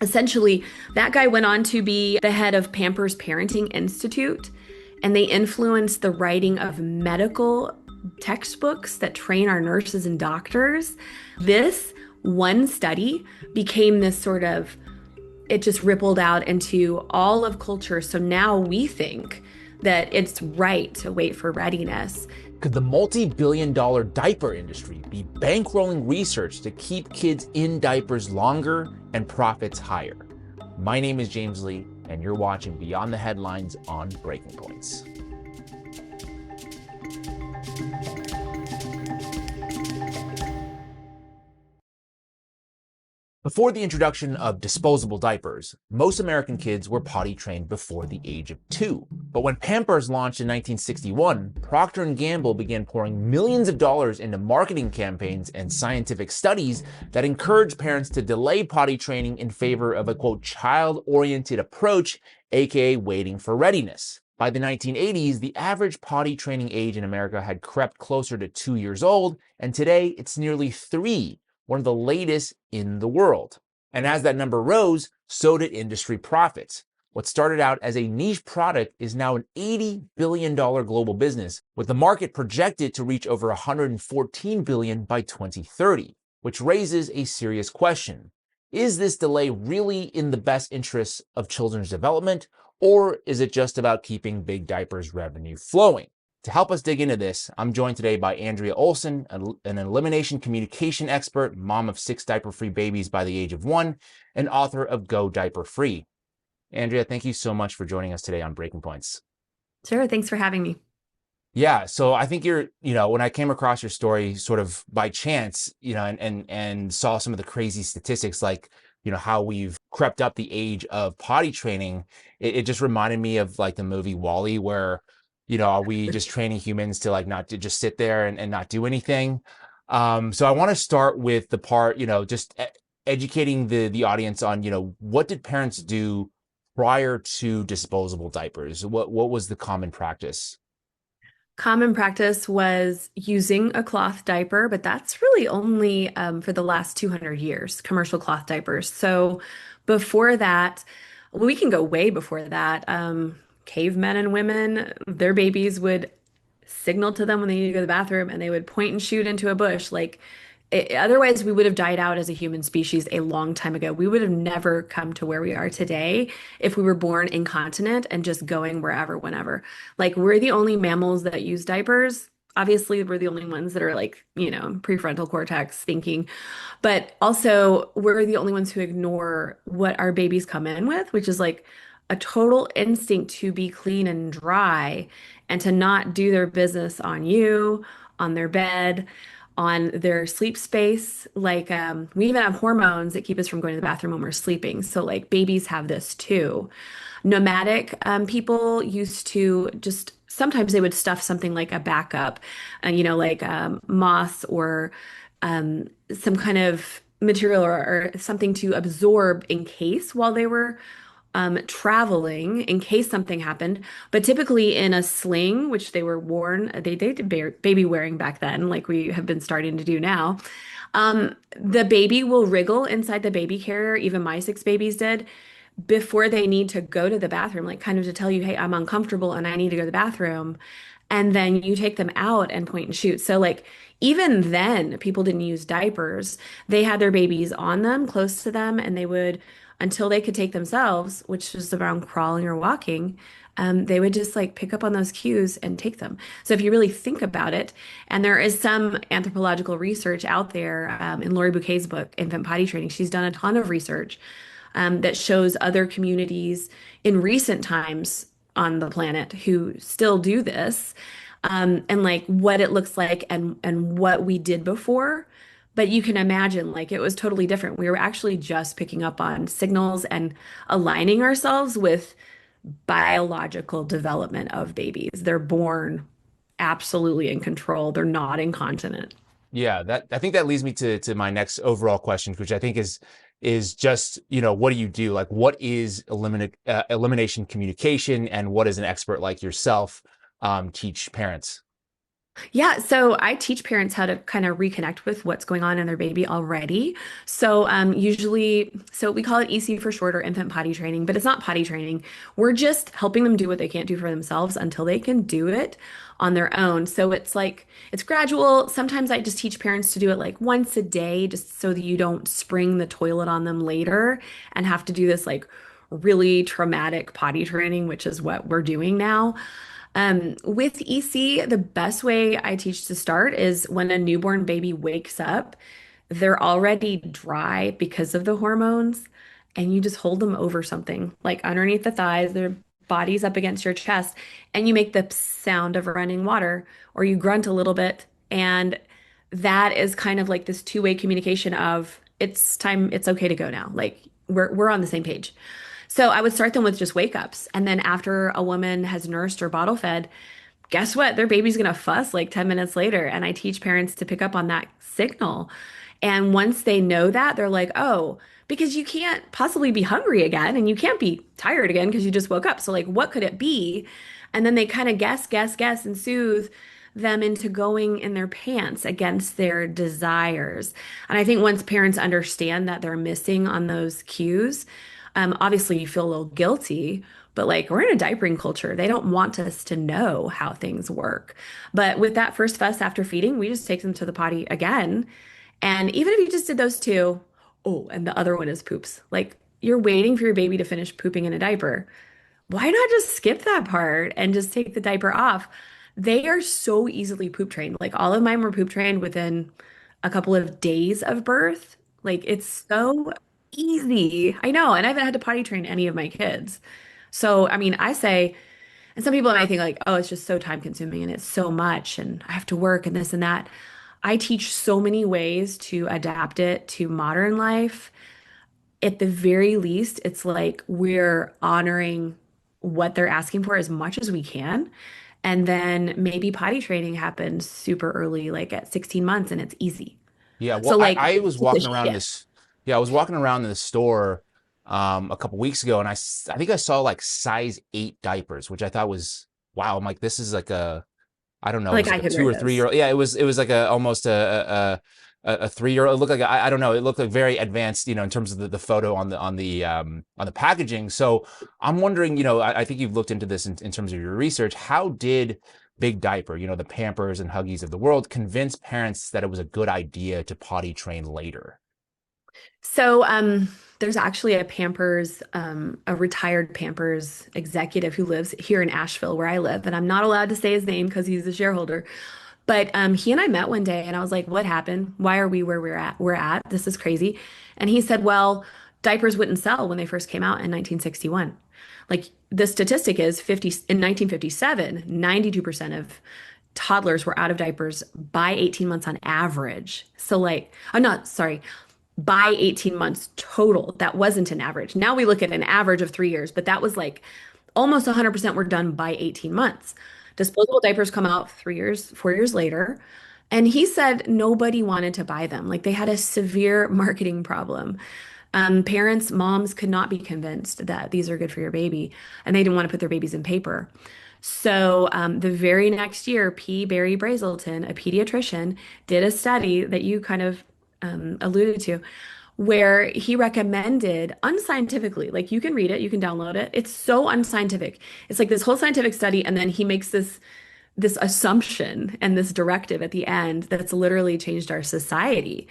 Essentially, that guy went on to be the head of Pampers Parenting Institute, and they influenced the writing of medical textbooks that train our nurses and doctors. This one study became this sort of, it just rippled out into all of culture. So now we think that it's right to wait for readiness. Could the multi-billion-dollar diaper industry be bankrolling research to keep kids in diapers longer and profits higher? My name is James Lee, and you're watching Beyond the Headlines on Breaking Points. Before the introduction of disposable diapers, most American kids were potty trained before the age of 2. But when Pampers launched in 1961, Procter & Gamble began pouring millions of dollars into marketing campaigns and scientific studies that encouraged parents to delay potty training in favor of a, quote, child-oriented approach, aka waiting for readiness. By the 1980s, the average potty training age in America had crept closer to 2 years old, and today it's nearly 3, one of the latest in the world. And as that number rose, so did industry profits. What started out as a niche product is now an $80 billion global business, with the market projected to reach over $114 billion by 2030, which raises a serious question. Is this delay really in the best interests of children's development, or is it just about keeping Big Diaper's revenue flowing? To help us dig into this, I'm joined today by Andrea Olson, an elimination communication expert, mom of 6 diaper-free babies by the age of 1, and author of Go Diaper Free. Andrea, thank you so much for joining us today on Breaking Points. Sure, thanks for having me. Yeah, so I think when I came across your story sort of by chance, and saw some of the crazy statistics, like, how we've crept up the age of potty training, it just reminded me of like the movie WALL-E, where are we just training humans to not to just sit there and not do anything? So I want to start with the part, just educating the audience on, what did parents do prior to disposable diapers? What was the common practice? Common practice was using a cloth diaper, but that's really only for the last 200 years, commercial cloth diapers. So before that, we can go way before that. Cavemen and women, their babies would signal to them when they need to go to the bathroom and they would point and shoot into a bush. Otherwise, we would have died out as a human species a long time ago. We would have never come to where we are today if we were born incontinent and just going wherever, whenever. Like, we're the only mammals that use diapers. Obviously, we're the only ones that are prefrontal cortex thinking, but also we're the only ones who ignore what our babies come in with, which is like a total instinct to be clean and dry and to not do their business on you, on their bed, on their sleep space. We even have hormones that keep us from going to the bathroom when we're sleeping. So babies have this too. Nomadic people used to just sometimes they would stuff something like a backup, moss or some kind of material or something to absorb in case while they were traveling in case something happened, but typically in a sling, which they were worn, they did baby wearing back then, like we have been starting to do now. The baby will wriggle inside the baby carrier, even my 6 babies did, before they need to go to the bathroom, like kind of to tell you, hey, I'm uncomfortable and I need to go to the bathroom. And then you take them out and point and shoot. So even then, people didn't use diapers. They had their babies on them, close to them, and they would until they could take themselves, which was around crawling or walking, they would just pick up on those cues and take them. So if you really think about it, and there is some anthropological research out there in Lori Bouquet's book, Infant Potty Training, she's done a ton of research that shows other communities in recent times on the planet who still do this, and what it looks like and what we did before. But you can imagine, it was totally different. We were actually just picking up on signals and aligning ourselves with biological development of babies. They're born absolutely in control. They're not incontinent. Yeah, I think that leads me to my next overall question, which I think is just, what do you do? What is elimination communication, and what does an expert like yourself teach parents? Yeah, so I teach parents how to kind of reconnect with what's going on in their baby already. So usually, so we call it EC for short or infant potty training, but it's not potty training. We're just helping them do what they can't do for themselves until they can do it on their own. So it's like it's gradual. Sometimes I just teach parents to do it like once a day, just so that you don't spring the toilet on them later and have to do this like really traumatic potty training, which is what we're doing now. With EC, the best way I teach to start is when a newborn baby wakes up, they're already dry because of the hormones, and you just hold them over something like underneath the thighs, their body's up against your chest, and you make the sound of running water, or you grunt a little bit. And that is kind of like this two-way communication of it's time, it's okay to go now. Like we're on the same page. So I would start them with just wake ups. And then after a woman has nursed or bottle fed, guess what? Their baby's going to fuss like 10 minutes later. And I teach parents to pick up on that signal. And once they know that, they're like, oh, because you can't possibly be hungry again and you can't be tired again because you just woke up. So, like, what could it be? And then they kind of guess, and soothe them into going in their pants against their desires. And I think once parents understand that they're missing on those cues, obviously you feel a little guilty, but like we're in a diapering culture. They don't want us to know how things work. But with that first fuss after feeding, we just take them to the potty again. And even if you just did those two, oh, and the other one is poops. Like you're waiting for your baby to finish pooping in a diaper. Why not just skip that part and just take the diaper off? They are so easily poop trained. Like all of mine were poop trained within a couple of days of birth. Like it's so easy. I know. And I haven't had to potty train any of my kids. So, I mean, I say, and some people might think like, oh, it's just so time consuming and it's so much and I have to work and this and that. I teach so many ways to adapt it to modern life. At the very least, it's like we're honoring what they're asking for as much as we can. And then maybe potty training happens super early, like at 16 months, and it's easy. Yeah, well, So, like, I was it's a walking around shift. this. Yeah, I was walking around in the store a couple weeks ago, and I think I saw like size 8 diapers, which I thought was wow. I'm like, this is like a I don't know, it Like, was like I a could two wear or three those. year old. Yeah, it was like a almost a 3 year old. It looked like I don't know. It looked like very advanced, in terms of the photo on the packaging. So I'm wondering, I think you've looked into this in terms of your research. How did Big Diaper, the Pampers and Huggies of the world, convince parents that it was a good idea to potty train later? So, there's actually a retired Pampers executive who lives here in Asheville, where I live, and I'm not allowed to say his name because he's a shareholder. But he and I met one day, and I was like, "What happened? Why are we where we're at. This is crazy." And he said, "Well, diapers wouldn't sell when they first came out in 1961. Like the statistic is 50 in 1957, 92% of toddlers were out of diapers by 18 months on average. So like, I'm not sorry, by 18 months total. That wasn't an average. Now we look at an average of 3 years, but that was like almost 100% were done by 18 months. Disposable diapers come out 3 years, 4 years later. And he said nobody wanted to buy them. Like they had a severe marketing problem. Parents, moms could not be convinced that these are good for your baby, and they didn't want to put their babies in paper. So the very next year, P. Barry Brazelton, a pediatrician, did a study that you kind of alluded to, where he recommended unscientifically, like you can read it, you can download it. It's so unscientific. It's like this whole scientific study, and then he makes this assumption and this directive at the end that's literally changed our society.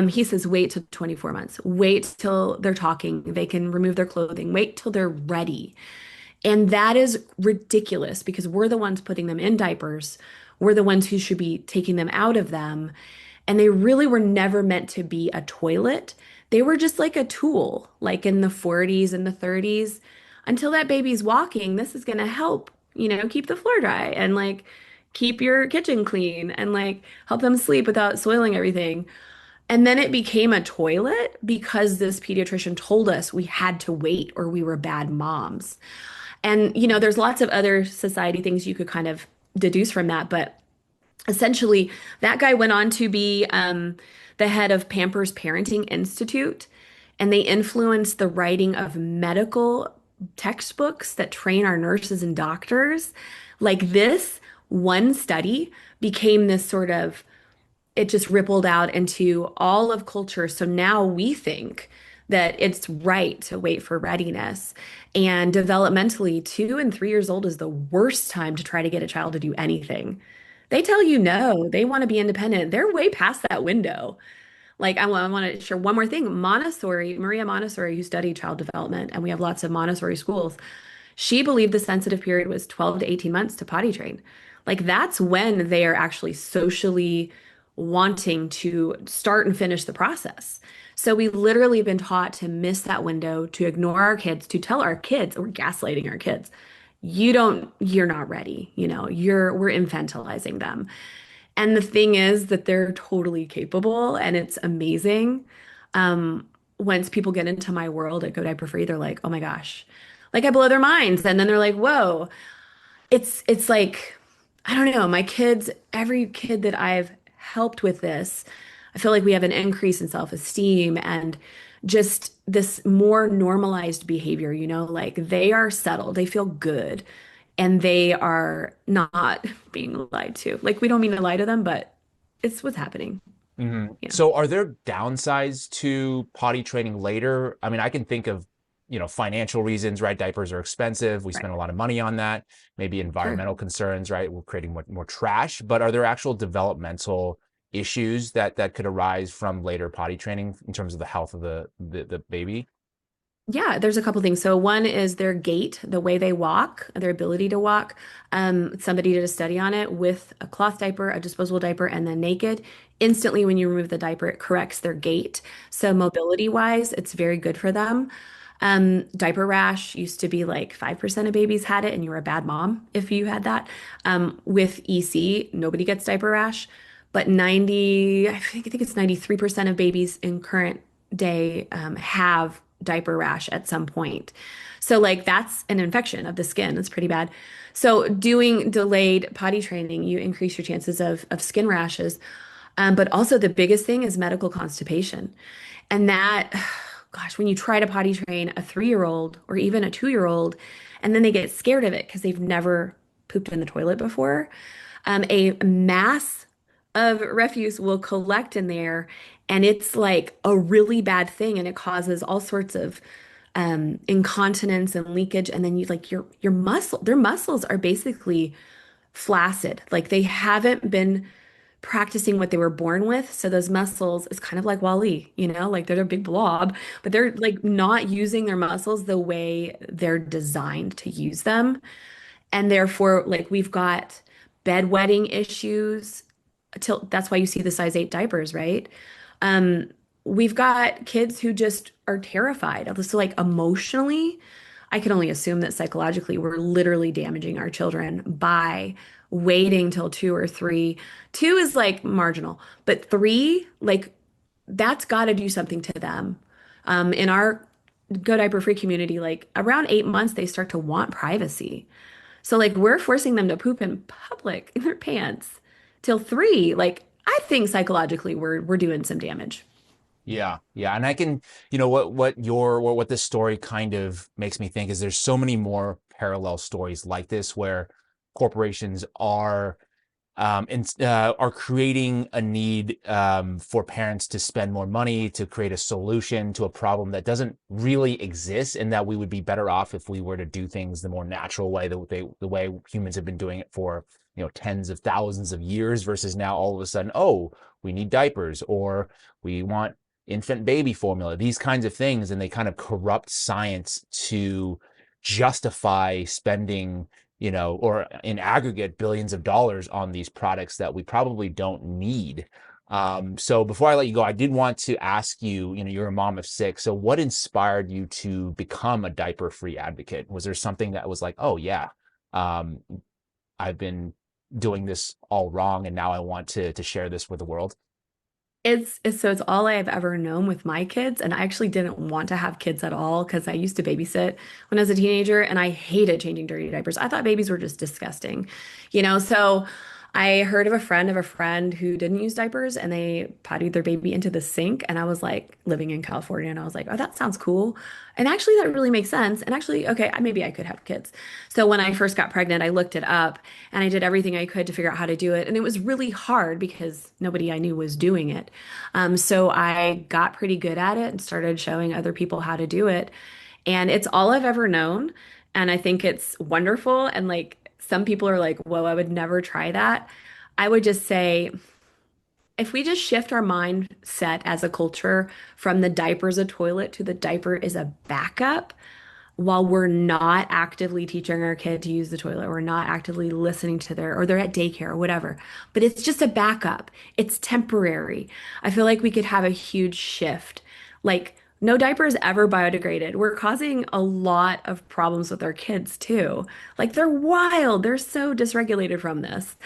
He says, wait till 24 months, wait till they're talking, they can remove their clothing, wait till they're ready. And that is ridiculous because we're the ones putting them in diapers. We're the ones who should be taking them out of them. And they really were never meant to be a toilet. They were just like a tool, like in the 40s and the 30s. Until that baby's walking, this is going to help, keep the floor dry and like keep your kitchen clean and like help them sleep without soiling everything. And then it became a toilet because this pediatrician told us we had to wait or we were bad moms. And, there's lots of other society things you could kind of deduce from that. But essentially, that guy went on to be the head of Pampers Parenting Institute, and they influenced the writing of medical textbooks that train our nurses and doctors. Like this one study became this sort of, it just rippled out into all of culture. So now we think that it's right to wait for readiness. And developmentally, 2 and 3 years old is the worst time to try to get a child to do anything. They tell you no, they want to be independent. They're way past that window. Like, I want to share one more thing. Montessori, Maria Montessori, who studied child development, and we have lots of Montessori schools, she believed the sensitive period was 12 to 18 months to potty train. Like, that's when they are actually socially wanting to start and finish the process. So we literally have been taught to miss that window, to ignore our kids, to tell our kids, we're gaslighting our kids. You're not ready. We're infantilizing them. And the thing is that they're totally capable and it's amazing. Um, Once people get into my world at Go Diaper Free, they're like, oh my gosh, like I blow their minds. And then they're like, whoa, it's like, I don't know, my kids, every kid that I've helped with this, I feel like we have an increase in self-esteem and just this more normalized behavior, like they are settled, they feel good, and they are not being lied to. Like we don't mean to lie to them, but it's what's happening. Yeah, So are there downsides to potty training later? I mean, I can think of, financial reasons, right? Diapers are expensive. We spend a right. lot of money on that. Maybe Sure. environmental concerns, right? We're creating more trash. But are there actual developmental issues that could arise from later potty training in terms of the health of the baby? Yeah, there's a couple things. So one is their gait, the way they walk, their ability to walk. Somebody did a study on it with a cloth diaper, a disposable diaper, and then naked. Instantly, when you remove the diaper, it corrects their gait. So mobility wise, it's very good for them. Diaper rash used to be like 5% of babies had it, and you were a bad mom if you had that. With EC, nobody gets diaper rash, but I think it's 93% of babies in current day have diaper rash at some point. So like that's an infection of the skin. It's pretty bad. So doing delayed potty training, you increase your chances of skin rashes. But also the biggest thing is medical constipation. And that, gosh, when you try to potty train a 3-year-old or even a 2-year-old, and then they get scared of it because they've never pooped in the toilet before, a mass of refuse will collect in there, and it's like a really bad thing, and it causes all sorts of incontinence and leakage. And then you like their muscles are basically flaccid, like they haven't been practicing what they were born with. So those muscles is kind of like Wall-E, like they're a big blob, but they're like not using their muscles the way they're designed to use them. And therefore, like we've got bedwetting issues till that's why you see the size 8 diapers, right? Um, we've got kids who just are terrified. So like emotionally, I can only assume that psychologically we're literally damaging our children by waiting till 2 or 3. 2 is like marginal, but 3, like that's got to do something to them. In our Go Diaper Free community, like around 8 months, they start to want privacy. So like we're forcing them to poop in public in their pants till 3. Like I think psychologically we're doing some damage. Yeah, yeah, and I can, what this story kind of makes me think is there's so many more parallel stories like this where corporations are creating a need for parents to spend more money to create a solution to a problem that doesn't really exist, and that we would be better off if we were to do things the more natural way, the way humans have been doing it for tens of thousands of years, versus now all of a sudden, oh, we need diapers or we want infant baby formula, these kinds of things, and they kind of corrupt science to justify spending or in aggregate billions of dollars on these products that we probably don't need. So before I let you go, I did want to ask you, you're a mom of 6. So what inspired you to become a diaper-free advocate? Was there something that was like, oh yeah, um, I've been doing this all wrong and now I want to share this with the world? It's all I've ever known with my kids, and I actually didn't want to have kids at all because I used to babysit when I was a teenager, and I hated changing dirty diapers. I thought babies were just disgusting. So I heard of a friend who didn't use diapers and they pottied their baby into the sink. And I was like living in California and I was like, oh, that sounds cool. And actually, that really makes sense. And actually, okay, maybe I could have kids. So when I first got pregnant, I looked it up and I did everything I could to figure out how to do it. And it was really hard because nobody I knew was doing it. So I got pretty good at it and started showing other people how to do it. And it's all I've ever known. And I think it's wonderful. And like some people are like, whoa, I would never try that. I would just say, if we just shift our mindset as a culture from the diaper is a toilet to the diaper is a backup, while we're not actively teaching our kid to use the toilet, we're not actively listening to or they're at daycare or whatever, but it's just a backup. It's temporary. I feel like we could have a huge shift. Like, no diaper is ever biodegraded. We're causing a lot of problems with our kids too. Like, they're wild. They're so dysregulated from this.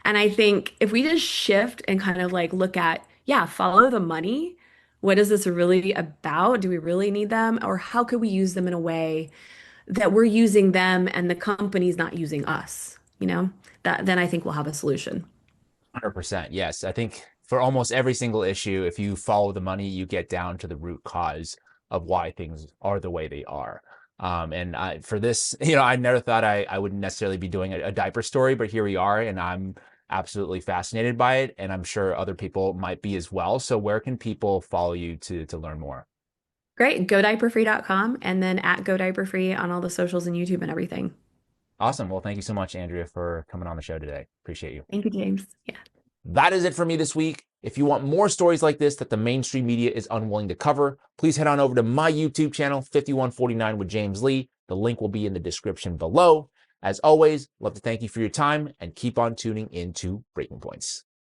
And I think if we just shift and kind of like look at, yeah, follow the money. What is this really about? Do we really need them? Or how could we use them in a way that we're using them and the company's not using us? That then I think we'll have a solution. 100%. Yes. I think for almost every single issue, if you follow the money, you get down to the root cause of why things are the way they are. For this, I never thought I would necessarily be doing a diaper story, but here we are, and I'm absolutely fascinated by it, and I'm sure other people might be as well. So where can people follow you to learn more? Great. GoDiaperFree.com and then at GoDiaperFree on all the socials and YouTube and everything. Awesome. Well, thank you so much, Andrea, for coming on the show today. Appreciate you. Thank you, James. Yeah. That is it for me this week. If you want more stories like this that the mainstream media is unwilling to cover, please head on over to my YouTube channel, 5149 with James Lee. The link will be in the description below. As always, love to thank you for your time and keep on tuning into Breaking Points.